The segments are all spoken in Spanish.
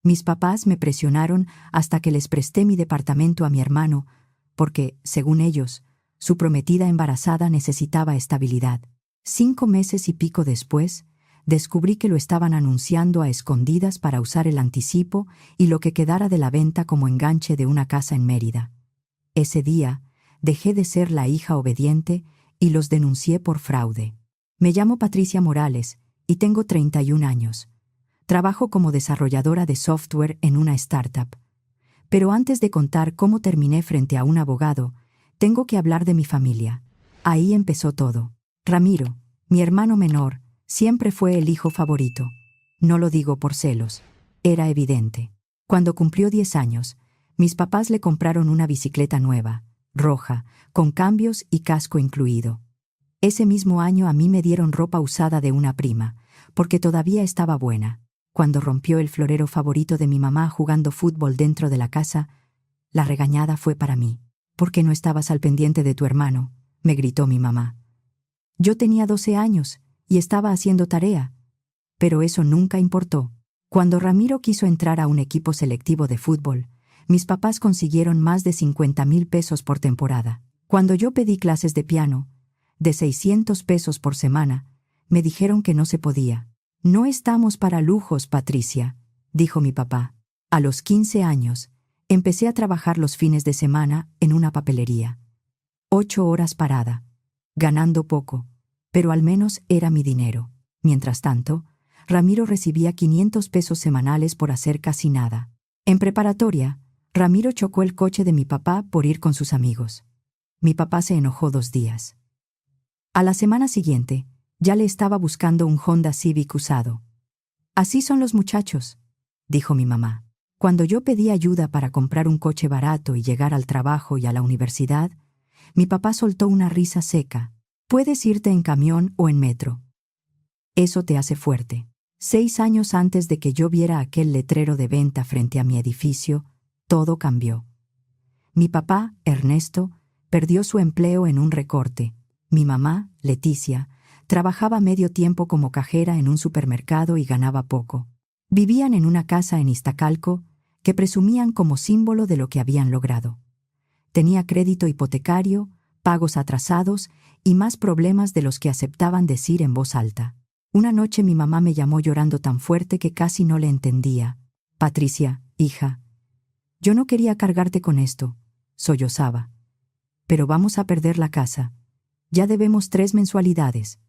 Mis papás me presionaron hasta que les presté mi departamento a mi hermano, porque, según ellos, su prometida embarazada necesitaba estabilidad. 5 meses y pico después, descubrí que lo estaban anunciando a escondidas para usar el anticipo y lo que quedara de la venta como enganche de una casa en Mérida. Ese día, dejé de ser la hija obediente y los denuncié por fraude. Me llamo Patricia Morales y tengo 31 años. Trabajo como desarrolladora de software en una startup. Pero antes de contar cómo terminé frente a un abogado, tengo que hablar de mi familia. Ahí empezó todo. Ramiro, mi hermano menor, siempre fue el hijo favorito. No lo digo por celos. Era evidente. Cuando cumplió 10 años, mis papás le compraron una bicicleta nueva, roja, con cambios y casco incluido. Ese mismo año a mí me dieron ropa usada de una prima, porque todavía estaba buena. Cuando rompió el florero favorito de mi mamá jugando fútbol dentro de la casa, la regañada fue para mí. ¿Por qué no estabas al pendiente de tu hermano?, me gritó mi mamá. Yo tenía 12 años y estaba haciendo tarea, pero eso nunca importó. Cuando Ramiro quiso entrar a un equipo selectivo de fútbol, mis papás consiguieron más de 50,000 pesos por temporada. Cuando yo pedí clases de piano, de 600 pesos por semana, me dijeron que no se podía. No estamos para lujos, Patricia, dijo mi papá. A los 15 años, empecé a trabajar los fines de semana en una papelería. 8 horas parada, ganando poco, pero al menos era mi dinero. Mientras tanto, Ramiro recibía 500 pesos semanales por hacer casi nada. En preparatoria, Ramiro chocó el coche de mi papá por ir con sus amigos. Mi papá se enojó 2 días. A la semana siguiente, ya le estaba buscando un Honda Civic usado. Así son los muchachos, dijo mi mamá. Cuando yo pedí ayuda para comprar un coche barato y llegar al trabajo y a la universidad, mi papá soltó una risa seca. Puedes irte en camión o en metro. Eso te hace fuerte. 6 años antes de que yo viera aquel letrero de venta frente a mi edificio, todo cambió. Mi papá, Ernesto, perdió su empleo en un recorte. Mi mamá, Leticia, trabajaba medio tiempo como cajera en un supermercado y ganaba poco. Vivían en una casa en Iztacalco que presumían como símbolo de lo que habían logrado. Tenía crédito hipotecario, pagos atrasados y más problemas de los que aceptaban decir en voz alta. Una noche mi mamá me llamó llorando tan fuerte que casi no le entendía. Patricia, hija, yo no quería cargarte con esto, sollozaba. Pero vamos a perder la casa. Ya debemos 3 mensualidades.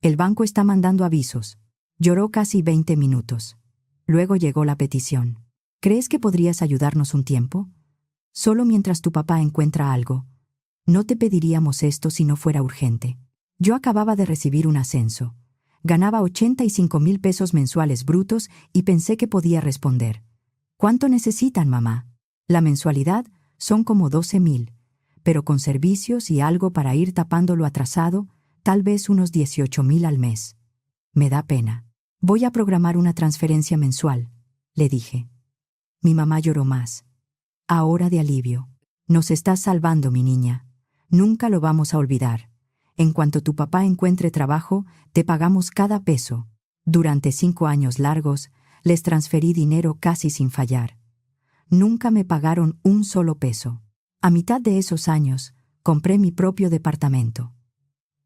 El banco está mandando avisos. Lloró casi 20 minutos. Luego llegó la petición. ¿Crees que podrías ayudarnos un tiempo? Solo mientras tu papá encuentra algo. No te pediríamos esto si no fuera urgente. Yo acababa de recibir un ascenso. Ganaba 85,000 pesos mensuales brutos y pensé que podía responder. ¿Cuánto necesitan, mamá? La mensualidad son como 12,000, pero con servicios y algo para ir tapando lo atrasado, tal vez unos 18,000 al mes. Me da pena. Voy a programar una transferencia mensual, le dije. Mi mamá lloró más. Ahora de alivio. Nos estás salvando, mi niña. Nunca lo vamos a olvidar. En cuanto tu papá encuentre trabajo, te pagamos cada peso. Durante 5 años largos, les transferí dinero casi sin fallar. Nunca me pagaron un solo peso. A mitad de esos años, compré mi propio departamento.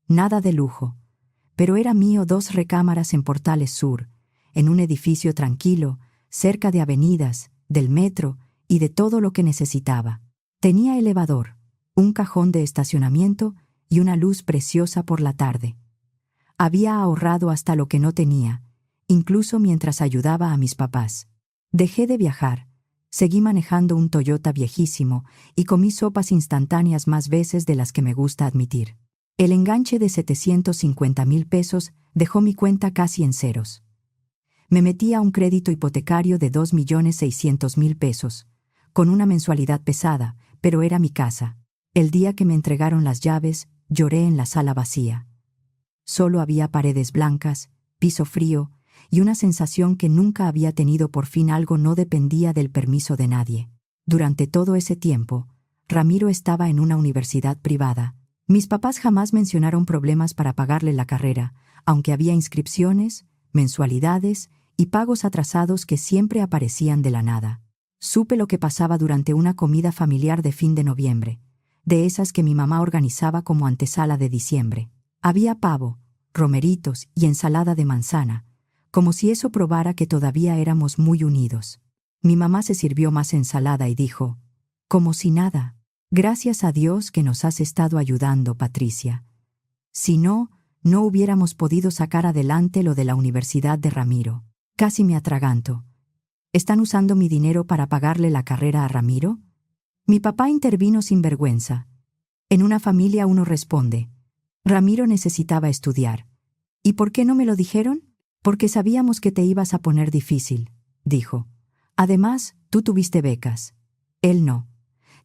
Nada de lujo, pero era mío 2 recámaras en Portales Sur, en un edificio tranquilo, cerca de avenidas, del metro y de todo lo que necesitaba. Tenía elevador, un cajón de estacionamiento y una luz preciosa por la tarde. Había ahorrado hasta lo que no tenía, incluso mientras ayudaba a mis papás. Dejé de viajar, seguí manejando un Toyota viejísimo y comí sopas instantáneas más veces de las que me gusta admitir. El enganche de 750,000 pesos dejó mi cuenta casi en ceros. Me metí a un crédito hipotecario de 2,600,000 pesos, con una mensualidad pesada, pero era mi casa. El día que me entregaron las llaves, lloré en la sala vacía. Solo había paredes blancas, piso frío y una sensación que nunca había tenido. Por fin algo no dependía del permiso de nadie. Durante todo ese tiempo, Ramiro estaba en una universidad privada. Mis papás jamás mencionaron problemas para pagarle la carrera, aunque había inscripciones, mensualidades y pagos atrasados que siempre aparecían de la nada. Supe lo que pasaba durante una comida familiar de fin de noviembre, de esas que mi mamá organizaba como antesala de diciembre. Había pavo, romeritos y ensalada de manzana, como si eso probara que todavía éramos muy unidos. Mi mamá se sirvió más ensalada y dijo, como si nada, gracias a Dios que nos has estado ayudando, Patricia. Si no, no hubiéramos podido sacar adelante lo de la Universidad de Ramiro. Casi me atraganto. ¿Están usando mi dinero para pagarle la carrera a Ramiro? Mi papá intervino sin vergüenza. En una familia uno responde. Ramiro necesitaba estudiar. ¿Y por qué no me lo dijeron? Porque sabíamos que te ibas a poner difícil, dijo. Además, tú tuviste becas. Él no.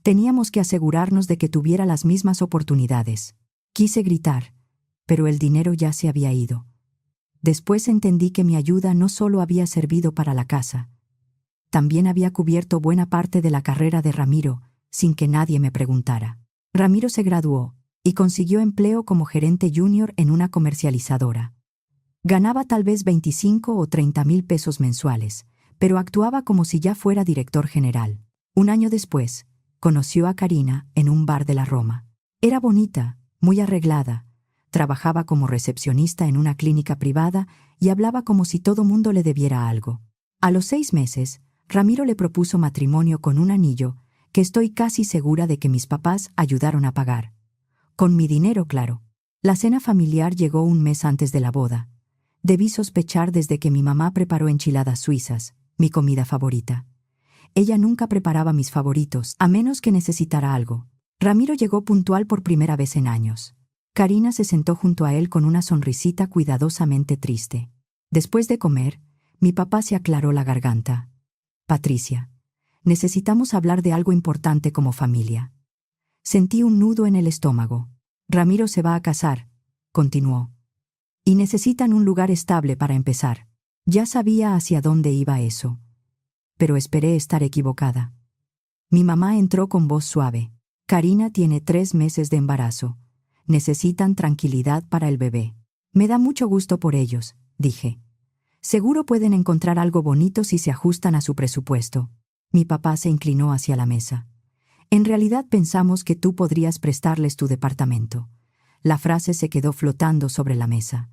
Teníamos que asegurarnos de que tuviera las mismas oportunidades. Quise gritar, pero el dinero ya se había ido. Después entendí que mi ayuda no solo había servido para la casa, también había cubierto buena parte de la carrera de Ramiro, sin que nadie me preguntara. Ramiro se graduó y consiguió empleo como gerente junior en una comercializadora. Ganaba tal vez 25 o 30,000 pesos mensuales, pero actuaba como si ya fuera director general. Un año después, conoció a Karina en un bar de la Roma. Era bonita, muy arreglada, trabajaba como recepcionista en una clínica privada y hablaba como si todo mundo le debiera algo. A los 6 meses, Ramiro le propuso matrimonio con un anillo que estoy casi segura de que mis papás ayudaron a pagar. Con mi dinero, claro. La cena familiar llegó un mes antes de la boda. Debí sospechar desde que mi mamá preparó enchiladas suizas, mi comida favorita. Ella nunca preparaba mis favoritos, a menos que necesitara algo. Ramiro llegó puntual por primera vez en años. Karina se sentó junto a él con una sonrisita cuidadosamente triste. Después de comer, mi papá se aclaró la garganta. Patricia, necesitamos hablar de algo importante como familia. Sentí un nudo en el estómago. Ramiro se va a casar, continuó. Y necesitan un lugar estable para empezar. Ya sabía hacia dónde iba eso. Pero esperé estar equivocada. Mi mamá entró con voz suave. Karina tiene 3 meses de embarazo. Necesitan tranquilidad para el bebé. Me da mucho gusto por ellos, dije. Seguro pueden encontrar algo bonito si se ajustan a su presupuesto. Mi papá se inclinó hacia la mesa. En realidad pensamos que tú podrías prestarles tu departamento. La frase se quedó flotando sobre la mesa.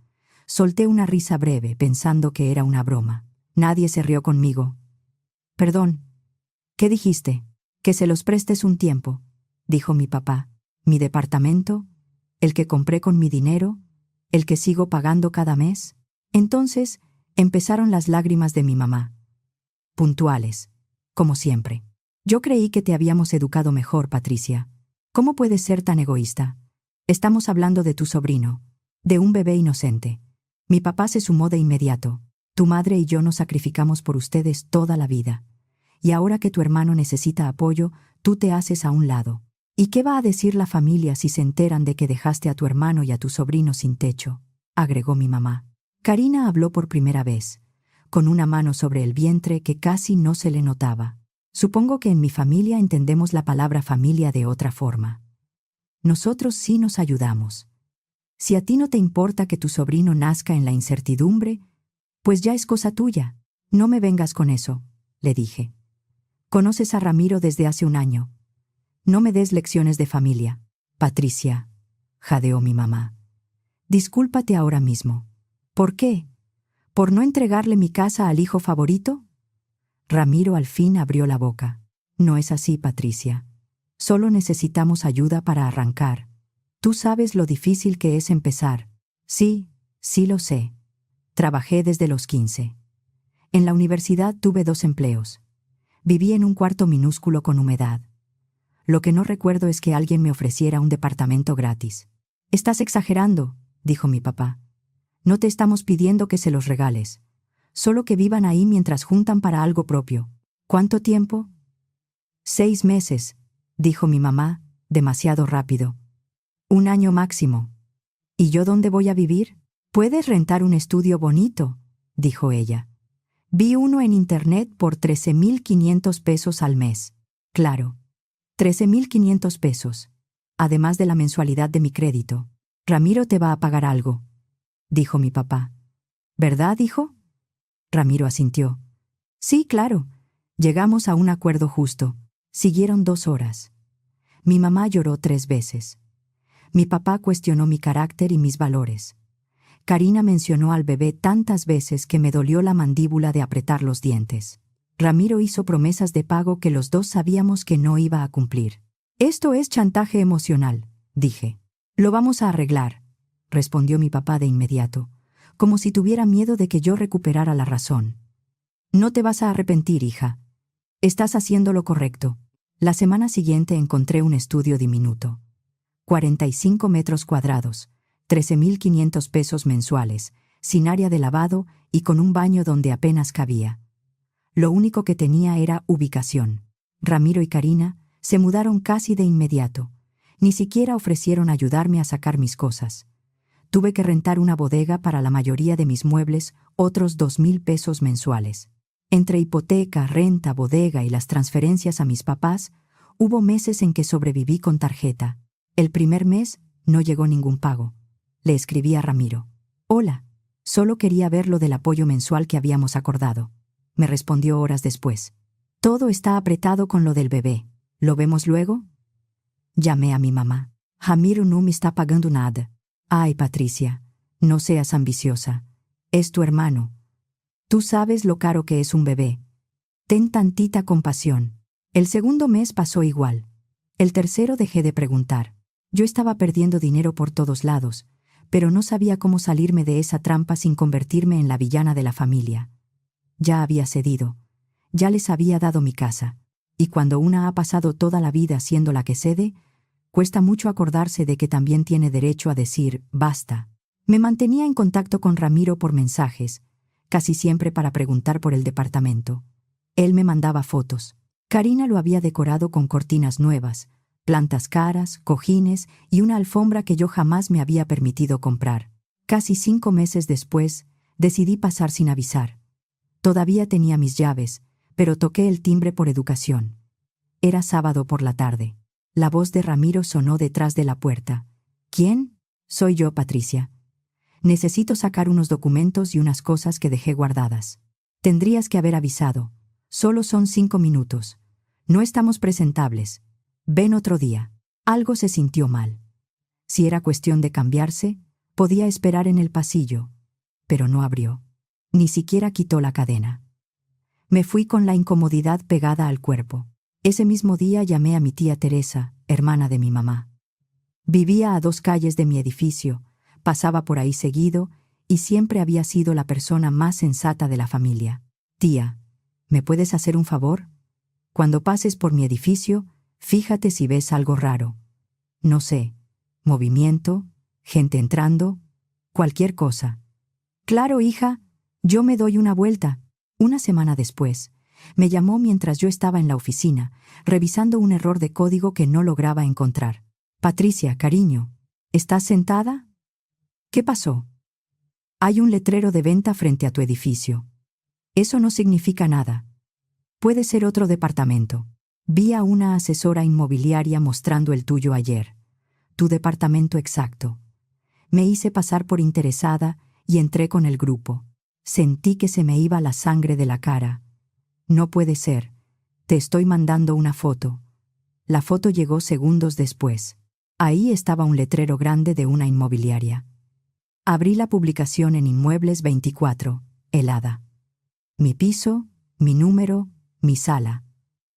Solté una risa breve pensando que era una broma. Nadie se rió conmigo. Perdón. ¿Qué dijiste? Que se los prestes un tiempo, dijo mi papá. ¿Mi departamento? ¿El que compré con mi dinero? ¿El que sigo pagando cada mes? Entonces empezaron las lágrimas de mi mamá. Puntuales, como siempre. Yo creí que te habíamos educado mejor, Patricia. ¿Cómo puedes ser tan egoísta? Estamos hablando de tu sobrino, de un bebé inocente. Mi papá se sumó de inmediato. Tu madre y yo nos sacrificamos por ustedes toda la vida. Y ahora que tu hermano necesita apoyo, tú te haces a un lado. ¿Y qué va a decir la familia si se enteran de que dejaste a tu hermano y a tu sobrino sin techo?, agregó mi mamá. Karina habló por primera vez, con una mano sobre el vientre que casi no se le notaba. Supongo que en mi familia entendemos la palabra familia de otra forma. Nosotros sí nos ayudamos. Si a ti no te importa que tu sobrino nazca en la incertidumbre, pues ya es cosa tuya. No me vengas con eso, le dije. Conoces a Ramiro desde hace un año. No me des lecciones de familia. Patricia, jadeó mi mamá. Discúlpate ahora mismo. ¿Por qué? ¿Por no entregarle mi casa al hijo favorito? Ramiro al fin abrió la boca. No es así, Patricia. Solo necesitamos ayuda para arrancar. Tú sabes lo difícil que es empezar. Sí, sí lo sé. Trabajé desde los 15. En la universidad tuve 2 empleos. Viví en un cuarto minúsculo con humedad. Lo que no recuerdo es que alguien me ofreciera un departamento gratis. Estás exagerando, dijo mi papá. No te estamos pidiendo que se los regales. Solo que vivan ahí mientras juntan para algo propio. ¿Cuánto tiempo? 6 meses, dijo mi mamá, demasiado rápido. 1 año máximo. ¿Y yo dónde voy a vivir? Puedes rentar un estudio bonito, dijo ella. Vi uno en internet por 13,500 pesos al mes. Claro, 13,500 pesos, además de la mensualidad de mi crédito. Ramiro te va a pagar algo, dijo mi papá. ¿Verdad, hijo? Ramiro asintió. Sí, claro. Llegamos a un acuerdo justo. Siguieron 2 horas. Mi mamá lloró 3 veces. Mi papá cuestionó mi carácter y mis valores. Karina mencionó al bebé tantas veces que me dolió la mandíbula de apretar los dientes. Ramiro hizo promesas de pago que los dos sabíamos que no iba a cumplir. Esto es chantaje emocional, dije. Lo vamos a arreglar, respondió mi papá de inmediato, como si tuviera miedo de que yo recuperara la razón. No te vas a arrepentir, hija. Estás haciendo lo correcto. La semana siguiente encontré un estudio diminuto. 45 metros cuadrados, 13.500 pesos mensuales, sin área de lavado y con un baño donde apenas cabía. Lo único que tenía era ubicación. Ramiro y Karina se mudaron casi de inmediato. Ni siquiera ofrecieron ayudarme a sacar mis cosas. Tuve que rentar una bodega para la mayoría de mis muebles, otros 2.000 pesos mensuales. Entre hipoteca, renta, bodega y las transferencias a mis papás, hubo meses en que sobreviví con tarjeta. El primer mes no llegó ningún pago. Le escribí a Ramiro. Hola, solo quería ver lo del apoyo mensual que habíamos acordado. Me respondió horas después. Todo está apretado con lo del bebé. ¿Lo vemos luego? Llamé a mi mamá. Ramiro no me está pagando nada. Ay, Patricia, no seas ambiciosa. Es tu hermano. Tú sabes lo caro que es un bebé. Ten tantita compasión. El segundo mes pasó igual. El tercero dejé de preguntar. Yo estaba perdiendo dinero por todos lados, pero no sabía cómo salirme de esa trampa sin convertirme en la villana de la familia. Ya había cedido. Ya les había dado mi casa. Y cuando una ha pasado toda la vida siendo la que cede, cuesta mucho acordarse de que también tiene derecho a decir basta. Me mantenía en contacto con Ramiro por mensajes, casi siempre para preguntar por el departamento. Él me mandaba fotos. Karina lo había decorado con cortinas nuevas, plantas caras, cojines y una alfombra que yo jamás me había permitido comprar. Casi 5 meses después, decidí pasar sin avisar. Todavía tenía mis llaves, pero toqué el timbre por educación. Era sábado por la tarde. La voz de Ramiro sonó detrás de la puerta. ¿Quién? Soy yo, Patricia. Necesito sacar unos documentos y unas cosas que dejé guardadas. Tendrías que haber avisado. Solo son 5 minutos. No estamos presentables. Ven otro día. Algo se sintió mal. Si era cuestión de cambiarse, podía esperar en el pasillo. Pero no abrió. Ni siquiera quitó la cadena. Me fui con la incomodidad pegada al cuerpo. Ese mismo día llamé a mi tía Teresa, hermana de mi mamá. Vivía a 2 calles de mi edificio, pasaba por ahí seguido y siempre había sido la persona más sensata de la familia. Tía, ¿me puedes hacer un favor? Cuando pases por mi edificio, fíjate si ves algo raro. No sé, movimiento, gente entrando, cualquier cosa. Claro, hija, yo me doy una vuelta. Una semana después, me llamó mientras yo estaba en la oficina, revisando un error de código que no lograba encontrar. Patricia, cariño, ¿estás sentada? ¿Qué pasó? Hay un letrero de venta frente a tu edificio. Eso no significa nada. Puede ser otro departamento. Vi a una asesora inmobiliaria mostrando el tuyo ayer. Tu departamento exacto. Me hice pasar por interesada y entré con el grupo. Sentí que se me iba la sangre de la cara. No puede ser. Te estoy mandando una foto. La foto llegó segundos después. Ahí estaba un letrero grande de una inmobiliaria. Abrí la publicación en Inmuebles 24, helada. Mi piso, mi número, mi sala.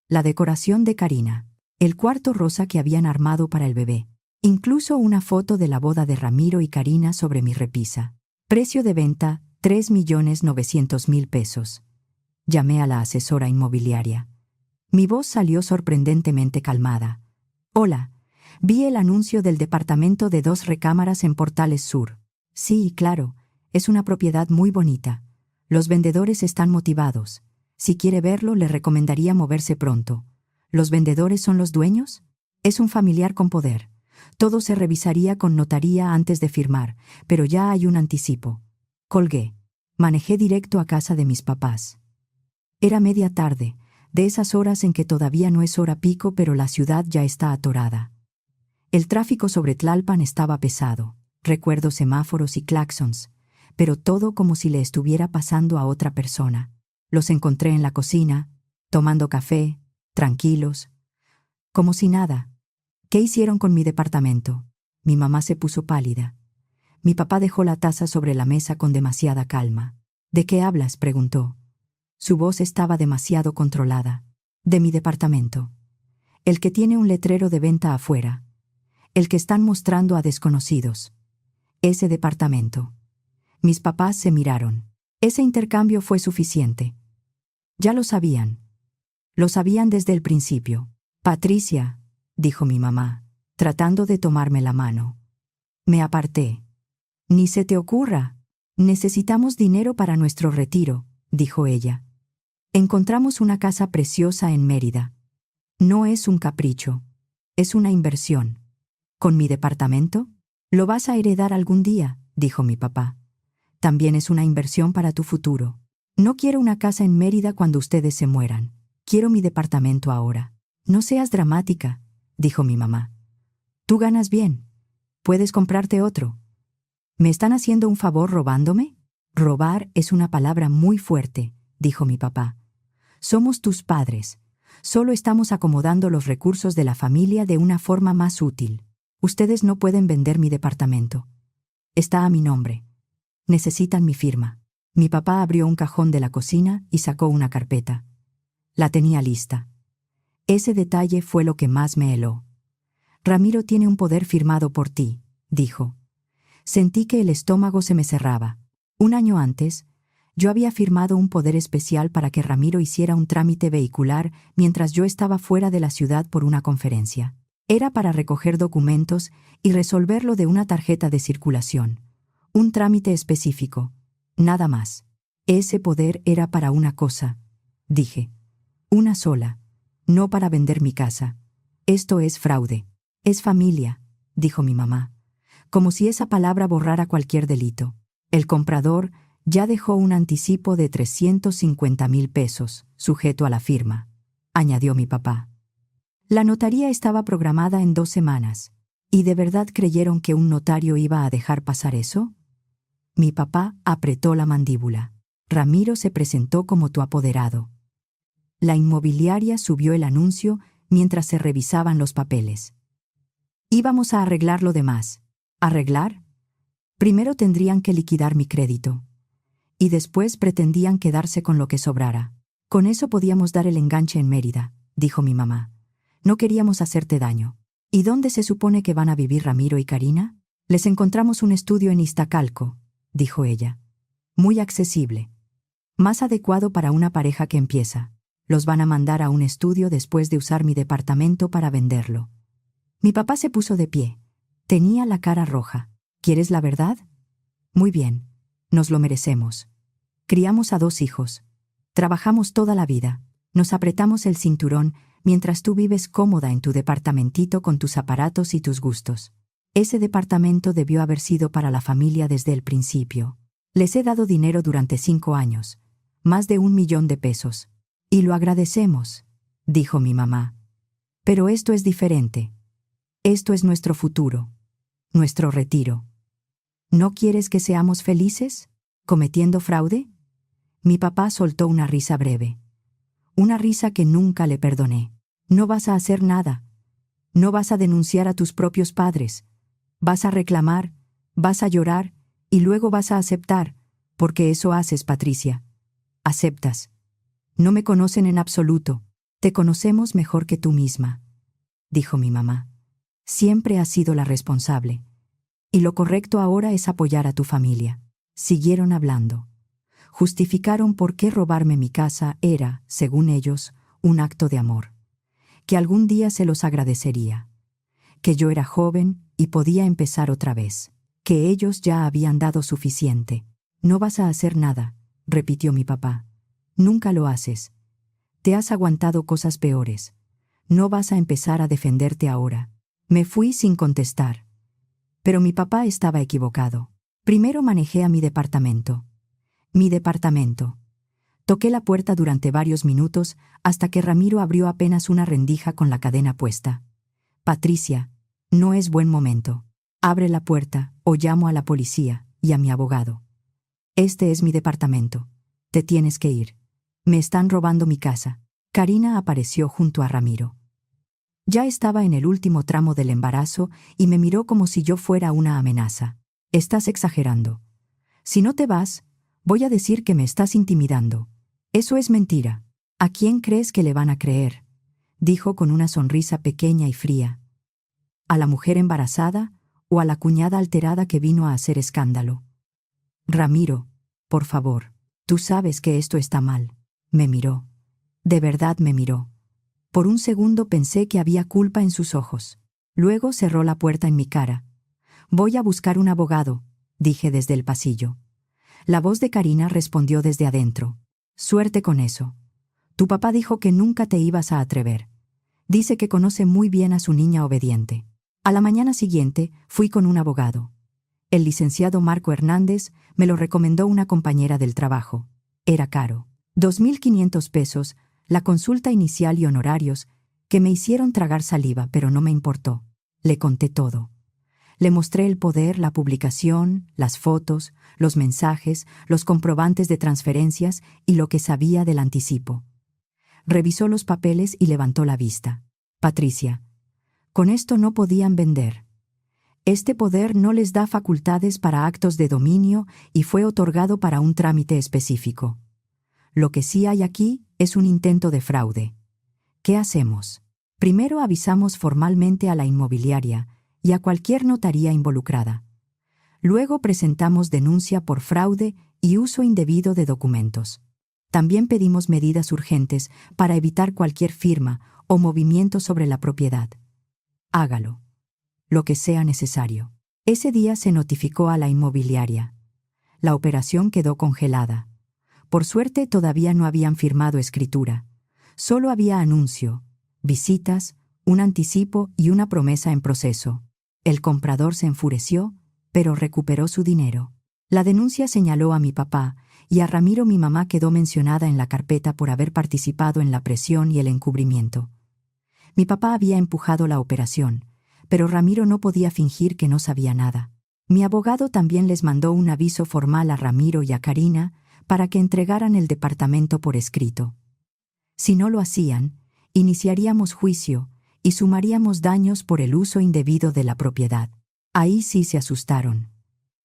La decoración de Karina. El cuarto rosa que habían armado para el bebé. Incluso una foto de la boda de Ramiro y Karina sobre mi repisa. Precio de venta, 3.900.000 pesos. Llamé a la asesora inmobiliaria. Mi voz salió sorprendentemente calmada. Hola, vi el anuncio del departamento de 2 recámaras en Portales Sur. Sí, claro, es una propiedad muy bonita. Los vendedores están motivados. Si quiere verlo, le recomendaría moverse pronto. ¿Los vendedores son los dueños? Es un familiar con poder. Todo se revisaría con notaría antes de firmar, pero ya hay un anticipo. Colgué. Manejé directo a casa de mis papás. Era media tarde, de esas horas en que todavía no es hora pico, pero la ciudad ya está atorada. El tráfico sobre Tlalpan estaba pesado. Recuerdo semáforos y claxons. pero todo como si le estuviera pasando a otra persona. Los encontré en la cocina, tomando café, tranquilos, como si nada. ¿Qué hicieron con mi departamento? Mi mamá se puso pálida. Mi papá dejó la taza sobre la mesa con demasiada calma. ¿De qué hablas?, preguntó. Su voz estaba demasiado controlada. De mi departamento. El que tiene un letrero de venta afuera. El que están mostrando a desconocidos. Ese departamento. Mis papás se miraron. Ese intercambio fue suficiente. Ya lo sabían. Lo sabían desde el principio. Patricia, dijo mi mamá, tratando de tomarme la mano. Me aparté. Ni se te ocurra. Necesitamos dinero para nuestro retiro, dijo ella. Encontramos una casa preciosa en Mérida. No es un capricho. Es una inversión. ¿Con mi departamento? Lo vas a heredar algún día, dijo mi papá. También es una inversión para tu futuro. No quiero una casa en Mérida cuando ustedes se mueran. Quiero mi departamento ahora. No seas dramática, dijo mi mamá. Tú ganas bien. Puedes comprarte otro. ¿Me están haciendo un favor robándome? Robar es una palabra muy fuerte, dijo mi papá. Somos tus padres. Solo estamos acomodando los recursos de la familia de una forma más útil. Ustedes no pueden vender mi departamento. Está a mi nombre. Necesitan mi firma. Mi papá abrió un cajón de la cocina y sacó una carpeta. La tenía lista. Ese detalle fue lo que más me heló. Ramiro tiene un poder firmado por ti, dijo. Sentí que el estómago se me cerraba. Un año antes, yo había firmado un poder especial para que Ramiro hiciera un trámite vehicular mientras yo estaba fuera de la ciudad por una conferencia. Era para recoger documentos y resolverlo de una tarjeta de circulación. Un trámite específico. Nada más. Ese poder era para una cosa, dije. Una sola. No para vender mi casa. Esto es fraude. Es familia, dijo mi mamá. Como si esa palabra borrara cualquier delito. El comprador ya dejó un anticipo de 350,000 pesos, sujeto a la firma, añadió mi papá. La notaría estaba programada en 2 semanas. ¿Y de verdad creyeron que un notario iba a dejar pasar eso? Mi papá apretó la mandíbula. Ramiro se presentó como tu apoderado. La inmobiliaria subió el anuncio mientras se revisaban los papeles. Íbamos a arreglar lo demás. ¿Arreglar? Primero tendrían que liquidar mi crédito. Y después pretendían quedarse con lo que sobrara. Con eso podíamos dar el enganche en Mérida, dijo mi mamá. No queríamos hacerte daño. ¿Y dónde se supone que van a vivir Ramiro y Karina? Les encontramos un estudio en Iztacalco, dijo ella. Muy accesible. Más adecuado para una pareja que empieza. Los van a mandar a un estudio después de usar mi departamento para venderlo. Mi papá se puso de pie. Tenía la cara roja. ¿Quieres la verdad? Muy bien. Nos lo merecemos. Criamos a 2 hijos. Trabajamos toda la vida. Nos apretamos el cinturón mientras tú vives cómoda en tu departamentito con tus aparatos y tus gustos. Ese departamento debió haber sido para la familia desde el principio. Les he dado dinero durante 5 años. Más de 1,000,000 de pesos. Y lo agradecemos, dijo mi mamá. Pero esto es diferente. Esto es nuestro futuro. Nuestro retiro. ¿No quieres que seamos felices? ¿Cometiendo fraude? Mi papá soltó una risa breve. Una risa que nunca le perdoné. No vas a hacer nada. No vas a denunciar a tus propios padres. Vas a reclamar, vas a llorar y luego vas a aceptar, porque eso haces, Patricia. Aceptas. No me conocen en absoluto. Te conocemos mejor que tú misma, dijo mi mamá. Siempre has sido la responsable. Y lo correcto ahora es apoyar a tu familia. Siguieron hablando. Justificaron por qué robarme mi casa era, según ellos, un acto de amor. Que algún día se los agradecería. Que yo era joven y podía empezar otra vez. Que ellos ya habían dado suficiente. No vas a hacer nada, repitió mi papá. Nunca lo haces. Te has aguantado cosas peores. No vas a empezar a defenderte ahora. Me fui sin contestar. Pero mi papá estaba equivocado. Primero manejé a mi departamento. Mi departamento. Toqué la puerta durante varios minutos hasta que Ramiro abrió apenas una rendija con la cadena puesta. Patricia, no es buen momento. Abre la puerta o llamo a la policía y a mi abogado. Este es mi departamento. Te tienes que ir. Me están robando mi casa. Karina apareció junto a Ramiro. Ya estaba en el último tramo del embarazo y me miró como si yo fuera una amenaza. Estás exagerando. Si no te vas, voy a decir que me estás intimidando. Eso es mentira. ¿A quién crees que le van a creer?, dijo con una sonrisa pequeña y fría. ¿A la mujer embarazada o a la cuñada alterada que vino a hacer escándalo? Ramiro, por favor, tú sabes que esto está mal. Me miró. De verdad me miró. Por un segundo pensé que había culpa en sus ojos. Luego cerró la puerta en mi cara. Voy a buscar un abogado, dije desde el pasillo. La voz de Karina respondió desde adentro. Suerte con eso. Tu papá dijo que nunca te ibas a atrever. Dice que conoce muy bien a su niña obediente. A la mañana siguiente fui con un abogado. El licenciado Marco Hernández me lo recomendó una compañera del trabajo. Era caro. 2.500 pesos, la consulta inicial y honorarios, que me hicieron tragar saliva, pero no me importó. Le conté todo. Le mostré el poder, la publicación, las fotos, los mensajes, los comprobantes de transferencias y lo que sabía del anticipo. Revisó los papeles y levantó la vista. Patricia, con esto no podían vender. Este poder no les da facultades para actos de dominio y fue otorgado para un trámite específico. Lo que sí hay aquí es un intento de fraude. ¿Qué hacemos? Primero avisamos formalmente a la inmobiliaria y a cualquier notaría involucrada. Luego presentamos denuncia por fraude y uso indebido de documentos. También pedimos medidas urgentes para evitar cualquier firma o movimiento sobre la propiedad. Hágalo. Lo que sea necesario. Ese día se notificó a la inmobiliaria. La operación quedó congelada. Por suerte todavía no habían firmado escritura. Solo había anuncio, visitas, un anticipo y una promesa en proceso. El comprador se enfureció, pero recuperó su dinero. La denuncia señaló a mi papá, y a Ramiro mi mamá quedó mencionada en la carpeta por haber participado en la presión y el encubrimiento. Mi papá había empujado la operación, pero Ramiro no podía fingir que no sabía nada. Mi abogado también les mandó un aviso formal a Ramiro y a Karina para que entregaran el departamento por escrito. Si no lo hacían, iniciaríamos juicio y sumaríamos daños por el uso indebido de la propiedad. Ahí sí se asustaron.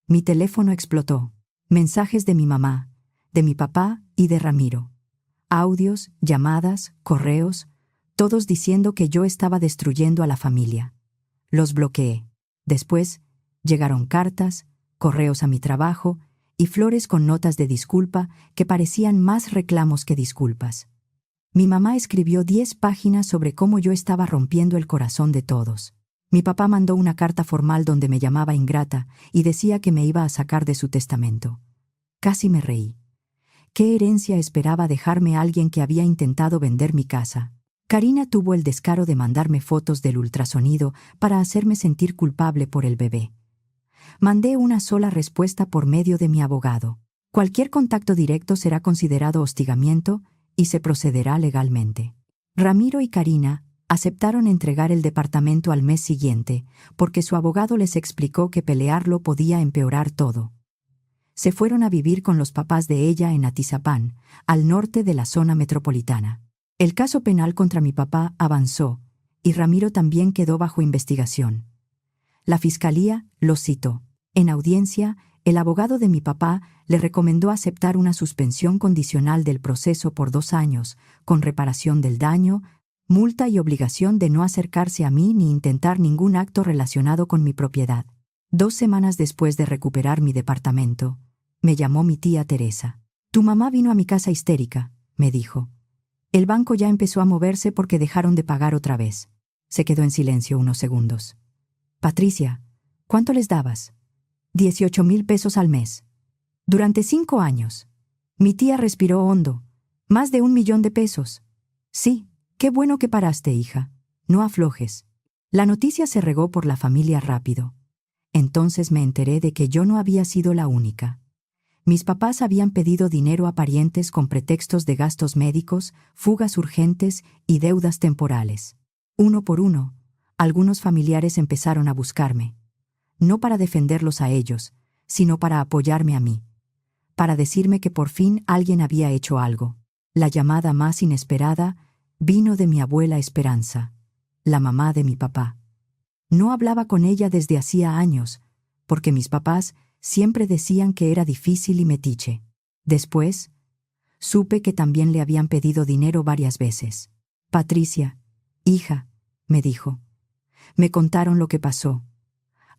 Mi teléfono explotó. Mensajes de mi mamá, de mi papá y de Ramiro. Audios, llamadas, correos, todos diciendo que yo estaba destruyendo a la familia. Los bloqueé. Después, llegaron cartas, correos a mi trabajo y flores con notas de disculpa que parecían más reclamos que disculpas. Mi mamá escribió 10 páginas sobre cómo yo estaba rompiendo el corazón de todos. Mi papá mandó una carta formal donde me llamaba ingrata y decía que me iba a sacar de su testamento. Casi me reí. ¿Qué herencia esperaba dejarme a alguien que había intentado vender mi casa? Karina tuvo el descaro de mandarme fotos del ultrasonido para hacerme sentir culpable por el bebé. Mandé una sola respuesta por medio de mi abogado. Cualquier contacto directo será considerado hostigamiento y se procederá legalmente. Ramiro y Karina aceptaron entregar el departamento al mes siguiente porque su abogado les explicó que pelearlo podía empeorar todo. Se fueron a vivir con los papás de ella en Atizapán, al norte de la zona metropolitana. El caso penal contra mi papá avanzó y Ramiro también quedó bajo investigación. La fiscalía los citó. En audiencia, el abogado de mi papá le recomendó aceptar una suspensión condicional del proceso por 2 años, con reparación del daño, multa y obligación de no acercarse a mí ni intentar ningún acto relacionado con mi propiedad. 2 semanas después de recuperar mi departamento, me llamó mi tía Teresa. «Tu mamá vino a mi casa histérica», me dijo. «El banco ya empezó a moverse porque dejaron de pagar otra vez». Se quedó en silencio unos segundos. «Patricia, ¿cuánto les dabas?» 18,000 pesos al mes. Durante 5 años. Mi tía respiró hondo. Más de 1 millón de pesos. Sí, qué bueno que paraste, hija. No aflojes. La noticia se regó por la familia rápido. Entonces me enteré de que yo no había sido la única. Mis papás habían pedido dinero a parientes con pretextos de gastos médicos, fugas urgentes y deudas temporales. Uno por uno, algunos familiares empezaron a buscarme. No para defenderlos a ellos, sino para apoyarme a mí. para decirme que por fin alguien había hecho algo. La llamada más inesperada vino de mi abuela Esperanza, la mamá de mi papá. No hablaba con ella desde hacía años, porque mis papás siempre decían que era difícil y metiche. Después, supe que también le habían pedido dinero varias veces. Patricia, hija, me dijo. Me contaron lo que pasó.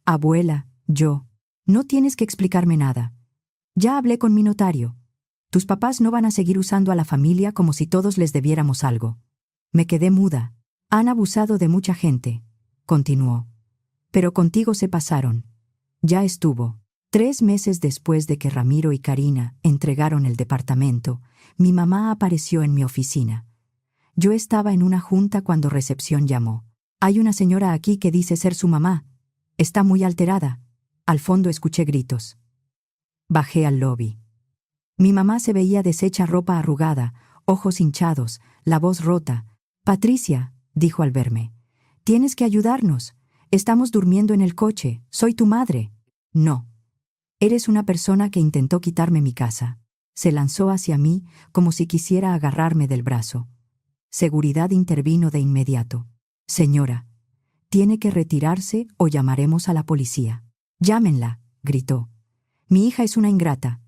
Abuela, no tienes que explicarme nada. Ya hablé con mi notario. Tus papás no van a seguir usando a la familia como si todos les debiéramos algo. Me quedé muda. Han abusado de mucha gente, continuó. Pero contigo se pasaron. Ya estuvo. 3 meses después de que Ramiro y Karina entregaron el departamento, mi mamá apareció en mi oficina. Yo estaba en una junta cuando recepción llamó. Hay una señora aquí que dice ser su mamá. Está muy alterada. Al fondo escuché gritos. Bajé al lobby. Mi mamá se veía deshecha, ropa arrugada, ojos hinchados, la voz rota. Patricia, dijo al verme, tienes que ayudarnos. Estamos durmiendo en el coche. Soy tu madre. No. Eres una persona que intentó quitarme mi casa. Se lanzó hacia mí como si quisiera agarrarme del brazo. Seguridad intervino de inmediato. Señora, tiene que retirarse o llamaremos a la policía. Llámenla, gritó. Mi hija es una ingrata.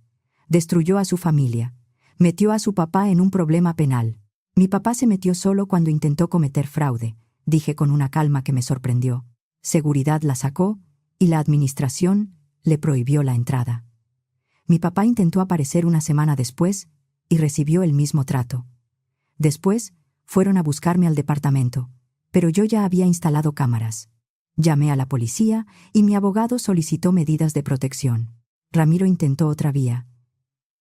Destruyó a su familia. Metió a su papá en un problema penal. Mi papá se metió solo cuando intentó cometer fraude, dije con una calma que me sorprendió. Seguridad la sacó y la administración le prohibió la entrada. Mi papá intentó aparecer una semana después y recibió el mismo trato. Después fueron a buscarme al departamento, pero yo ya había instalado cámaras. Llamé a la policía y mi abogado solicitó medidas de protección. Ramiro intentó otra vía.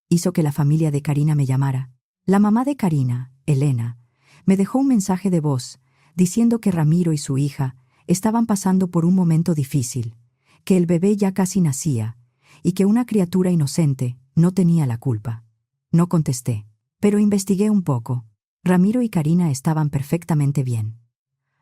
Hizo que la familia de Karina me llamara. La mamá de Karina, Elena, me dejó un mensaje de voz diciendo que Ramiro y su hija estaban pasando por un momento difícil, que el bebé ya casi nacía y que una criatura inocente no tenía la culpa. No contesté, pero investigué un poco. Ramiro y Karina estaban perfectamente bien.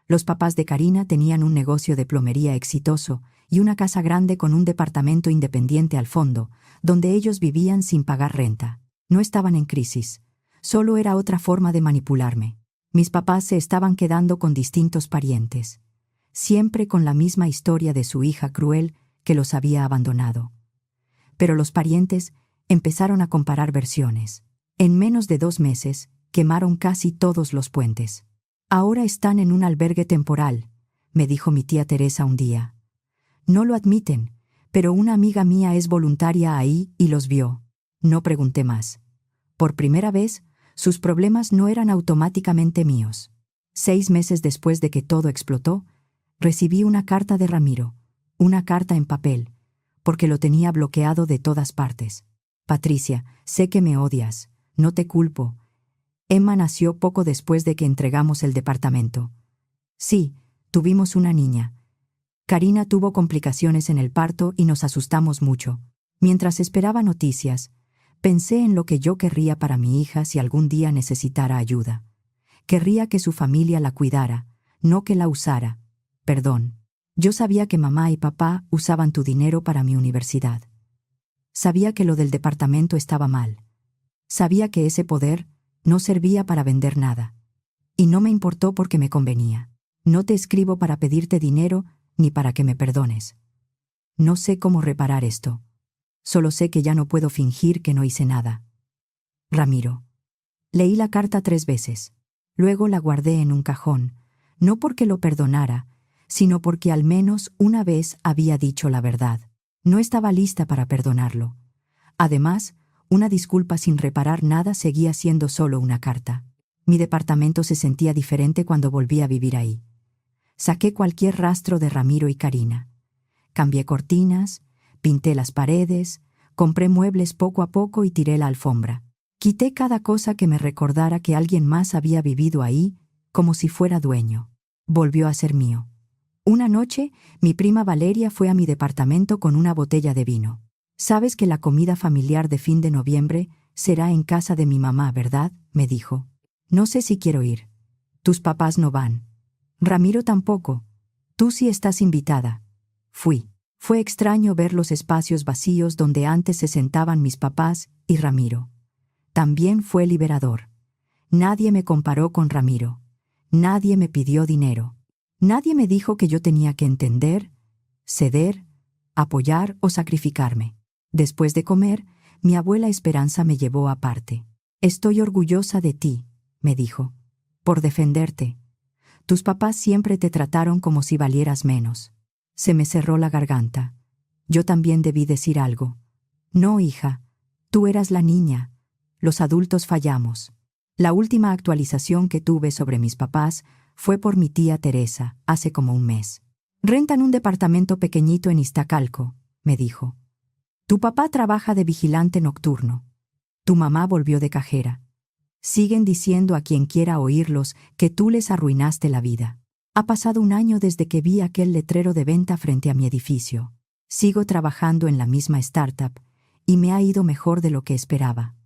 Los papás de Karina tenían un negocio de plomería exitoso y una casa grande con un departamento independiente al fondo, donde ellos vivían sin pagar renta. No estaban en crisis. Solo era otra forma de manipularme. Mis papás se estaban quedando con distintos parientes, siempre con la misma historia de su hija cruel que los había abandonado. Pero los parientes empezaron a comparar versiones. En menos de 2 meses, quemaron casi todos los puentes. Ahora están en un albergue temporal, me dijo mi tía Teresa un día. No lo admiten, pero una amiga mía es voluntaria ahí y los vio. No pregunté más. Por primera vez, sus problemas no eran automáticamente míos. 6 meses después de que todo explotó, recibí una carta de Ramiro, una carta en papel, porque lo tenía bloqueado de todas partes. Patricia, sé que me odias, no te culpo. Emma nació poco después de que entregamos el departamento. Sí, tuvimos una niña. Karina tuvo complicaciones en el parto y nos asustamos mucho. Mientras esperaba noticias, pensé en lo que yo querría para mi hija si algún día necesitara ayuda. Querría que su familia la cuidara, no que la usara. Perdón. Yo sabía que mamá y papá usaban tu dinero para mi universidad. Sabía que lo del departamento estaba mal. Sabía que ese poder no servía para vender nada. Y no me importó porque me convenía. No te escribo para pedirte dinero ni para que me perdones. No sé cómo reparar esto. Solo sé que ya no puedo fingir que no hice nada. Ramiro. Leí la carta 3 veces. Luego la guardé en un cajón, no porque lo perdonara, sino porque al menos una vez había dicho la verdad. No estaba lista para perdonarlo. Además, una disculpa sin reparar nada seguía siendo solo una carta. Mi departamento se sentía diferente cuando volví a vivir ahí. Saqué cualquier rastro de Ramiro y Karina. Cambié cortinas, pinté las paredes, compré muebles poco a poco y tiré la alfombra. Quité cada cosa que me recordara que alguien más había vivido ahí, como si fuera dueño. Volvió a ser mío. Una noche, mi prima Valeria fue a mi departamento con una botella de vino. «Sabes que la comida familiar de fin de noviembre será en casa de mi mamá, ¿verdad?», me dijo. «No sé si quiero ir. Tus papás no van. Ramiro tampoco. Tú sí estás invitada». Fui. Fue extraño ver los espacios vacíos donde antes se sentaban mis papás y Ramiro. También fue liberador. Nadie me comparó con Ramiro. Nadie me pidió dinero. Nadie me dijo que yo tenía que entender, ceder, apoyar o sacrificarme. Después de comer, mi abuela Esperanza me llevó aparte. «Estoy orgullosa de ti», me dijo, «por defenderte. Tus papás siempre te trataron como si valieras menos». Se me cerró la garganta. Yo también debí decir algo. «No, hija, tú eras la niña. Los adultos fallamos». La última actualización que tuve sobre mis papás fue por mi tía Teresa, hace como un mes. «Rentan un departamento pequeñito en Iztacalco», me dijo. «Tu papá trabaja de vigilante nocturno. Tu mamá volvió de cajera. Siguen diciendo a quien quiera oírlos que tú les arruinaste la vida. Ha pasado un año desde que vi aquel letrero de venta frente a mi edificio. Sigo trabajando en la misma startup y me ha ido mejor de lo que esperaba.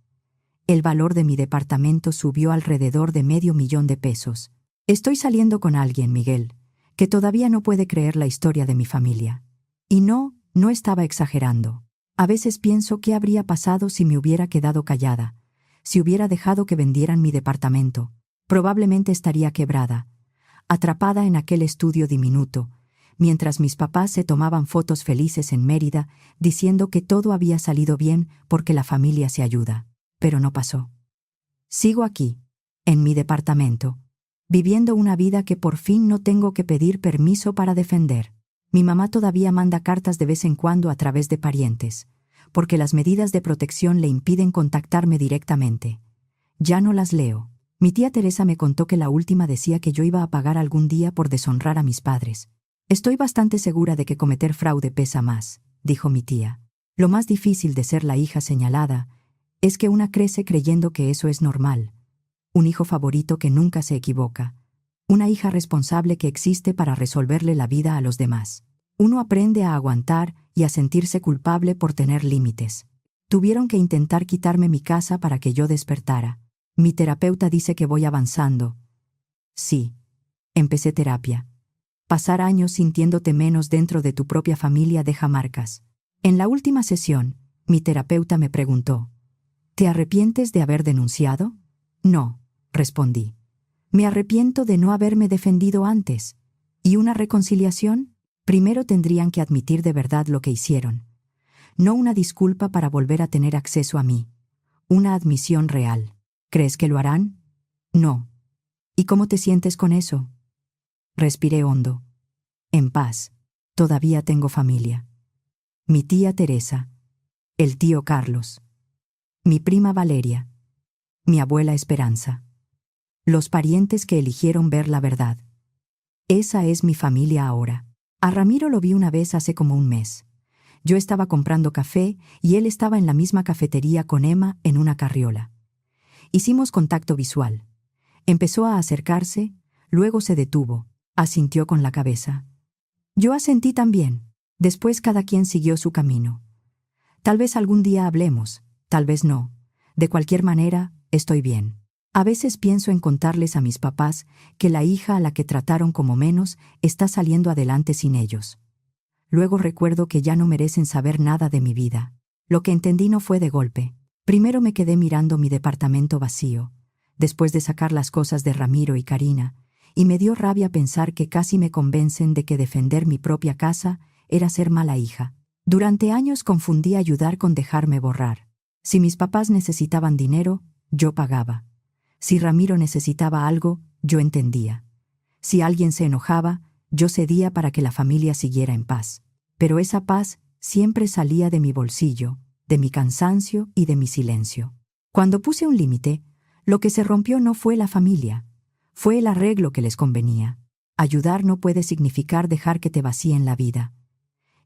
El valor de mi departamento subió alrededor de $500,000. Estoy saliendo con alguien, Miguel, que todavía no puede creer la historia de mi familia. Y no estaba exagerando. A veces pienso qué habría pasado si me hubiera quedado callada, si hubiera dejado que vendieran mi departamento. Probablemente estaría quebrada, atrapada en aquel estudio diminuto, mientras mis papás se tomaban fotos felices en Mérida, diciendo que todo había salido bien porque la familia se ayuda. Pero no pasó. Sigo aquí, en mi departamento, viviendo una vida que por fin no tengo que pedir permiso para defender. Mi mamá todavía manda cartas de vez en cuando a través de parientes, porque las medidas de protección le impiden contactarme directamente. Ya no las leo. Mi tía Teresa me contó que la última decía que yo iba a pagar algún día por deshonrar a mis padres. «Estoy bastante segura de que cometer fraude pesa más», dijo mi tía. «Lo más difícil de ser la hija señalada es que una crece creyendo que eso es normal. Un hijo favorito que nunca se equivoca. Una hija responsable que existe para resolverle la vida a los demás. Uno aprende a aguantar y a sentirse culpable por tener límites. Tuvieron que intentar quitarme mi casa para que yo despertara. Mi terapeuta dice que voy avanzando. Sí, empecé terapia. Pasar años sintiéndote menos dentro de tu propia familia deja marcas. En la última sesión, mi terapeuta me preguntó, ¿te arrepientes de haber denunciado? No, respondí. Me arrepiento de no haberme defendido antes. ¿Y una reconciliación? Primero tendrían que admitir de verdad lo que hicieron. No una disculpa para volver a tener acceso a mí. Una admisión real. ¿Crees que lo harán? No. ¿Y cómo te sientes con eso? Respiré hondo. En paz. Todavía tengo familia. Mi tía Teresa. El tío Carlos. Mi prima Valeria. Mi abuela Esperanza. Los parientes que eligieron ver la verdad. Esa es mi familia ahora. A Ramiro lo vi una vez hace como un mes. Yo estaba comprando café y él estaba en la misma cafetería con Emma en una carriola. Hicimos contacto visual. Empezó a acercarse, luego se detuvo, asintió con la cabeza. Yo asentí también. Después cada quien siguió su camino. Tal vez algún día hablemos, tal vez no. De cualquier manera, estoy bien. A veces pienso en contarles a mis papás que la hija a la que trataron como menos está saliendo adelante sin ellos. Luego recuerdo que ya no merecen saber nada de mi vida. Lo que entendí no fue de golpe. Primero me quedé mirando mi departamento vacío, después de sacar las cosas de Ramiro y Karina, y me dio rabia pensar que casi me convencen de que defender mi propia casa era ser mala hija. Durante años confundí ayudar con dejarme borrar. Si mis papás necesitaban dinero, yo pagaba. Si Ramiro necesitaba algo, yo entendía. Si alguien se enojaba, yo cedía para que la familia siguiera en paz. Pero esa paz siempre salía de mi bolsillo, de mi cansancio y de mi silencio. Cuando puse un límite, lo que se rompió no fue la familia, fue el arreglo que les convenía. Ayudar no puede significar dejar que te vacíen la vida.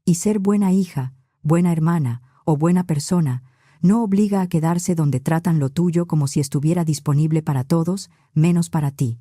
Y ser buena hija, buena hermana o buena persona no obliga a quedarse donde tratan lo tuyo como si estuviera disponible para todos, menos para ti.